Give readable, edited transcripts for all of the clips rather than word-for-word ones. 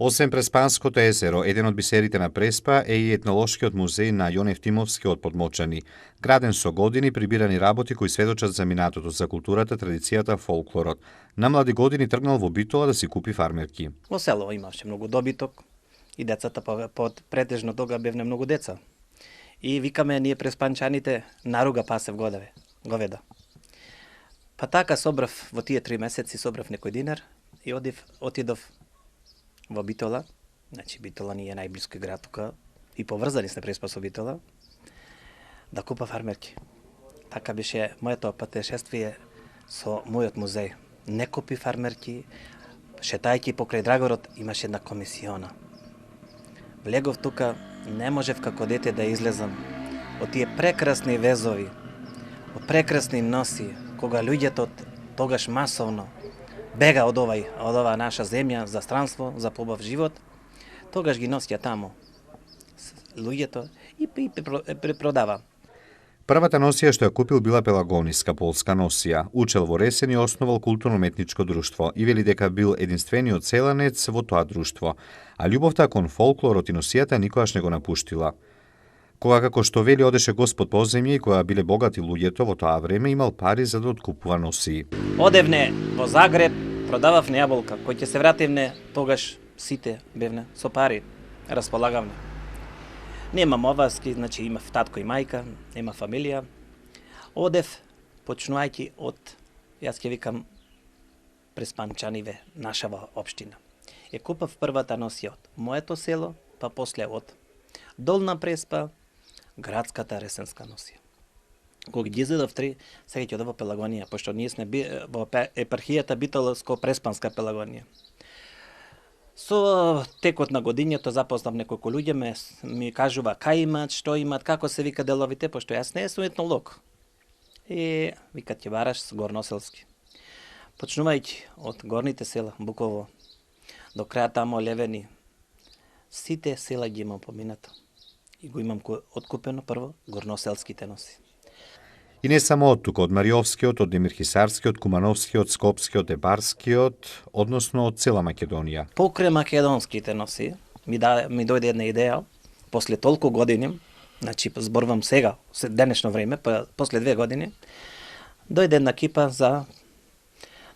Освен Преспанското езеро, еден од бисерите на Преспа е и етнолошкиот музеј на Јон Евтимовски од Подмочани, граден со години прибирани работи кои сведочат за минатото, за културата, традицијата, фолклорот. На млади години тргнал во Битола да си купи фармерки. Во село имаше многу добиток и децата под претежно тога бевне многу деца. И викаме ние преспанчаните наруга пасев говеда. Па така собрав во тие 3 месеци собрав некој динар и отидов во Битола. Значи Битола ни е најблиски град тука и поврзани сме Преспа со Битола, да купа фармерки. Така беше моето патешествие со мојот музеј. Не купи фармерки, шетајќи покрај Драгород имаше една комисиона. Влегов тука, не можев како дете да излезам од тие прекрасни везови, од прекрасни носи, кога луѓето тогаш масовно бега од оваа наша земја за странство, за побав живот, тогаш ги носија таму луѓето и препродава. Првата носија што ја купил била пелагониска полска носија. Учел во Ресен и основал културно-уметничко друштво и вели дека бил единствениот селанец во тоа друштво, а љубовта кон фолклорот и носијата никогаш не го напуштила. Кога, како што вели, одеше Господ по земја и кога биле богати луѓето во тоа време, имал пари за да откупува носии. Одевне во Загреб, продавав јаболка, кој ќе се вративне, тогаш сите бевне со пари, располагавне. Немам обврски, значи имав татко и мајка, нема фамилија. Одев, почнувајќи од, јас ќе викам, Преспанчаниве, нашава општина. Ја купав првата носија од моето село, па после од Долна Преспа, градската ресенска носија. Кога ги изедов 3, сега ќе одам во Пелагонија, пошто ние сме во епархијата Битолско-Преспанска Пелагонија. Со текот на годињето запознав неколку луѓе, ми кажува кај имат, што имат, како се вика деловите, пошто јас не сум етнолог. И викат ќе бараш горноселски. Почнувајќи од горните села, Буково, до краја тамо Левени, сите села ги имам поминато. И го имам откупено прво горноселските носи. И не само од тука, од Мариовскиот, од Демирхисарскиот, Кумановскиот, Скопскиот, Ебарскиот, односно од цела Македонија. Покрај македонските носи, ми дојде една идеја, после толку години, значи зборувам сега, денешно време, после 2 години, дојде една кипа за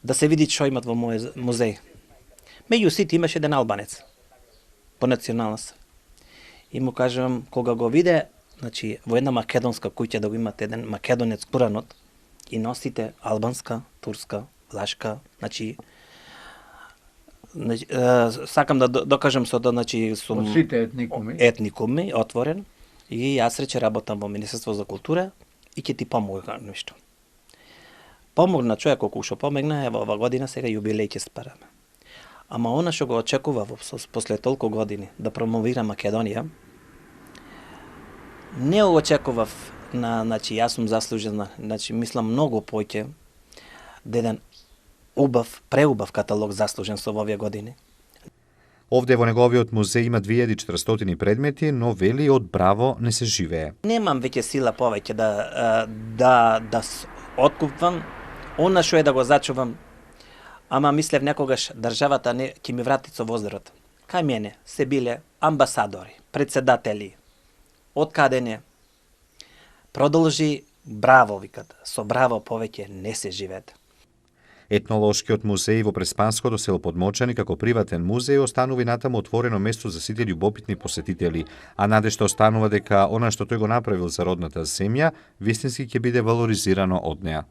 да се види што имат во мојот музеј. Меѓу сите имаше еден албанец, по националност. И му кажувам, кога го виде, значи, во една македонска куќа да го имате еден македонец куранот и носите албанска, турска, влашка, значи сакам да докажам со сум сите етникуми отворен и јас рече работам во Министерство за култура и ќе ти помогна нешто. Помогна човек колку што помогна, ево ова година сега јубилеј ќе спараме. Ама она што го очекува после толку години да промовира Македонија, не го очекував значи јас сум заслужена, значи мислам многу поќе да еден преубав каталог заслужен со овие години. Овде во неговиот музеј има 2400 предмети, но вели од браво не се живее. Немам веќе сила повеќе да откупвам, она што е да го зачувам, ама мислев некогаш државата ќе ми врати со возерот. Кај мене се биле амбасадори, председатели, од каде не. Продолжи, браво, викат, со браво повеќе не се живеат. Етнолошкиот музеј во Преспанското село Подмочани како приватен музеј останува и натаму отворено место за сите љубопитни посетители, а надежта останува дека она што тој го направил за родната земја, вистински ќе биде валоризирано од неа.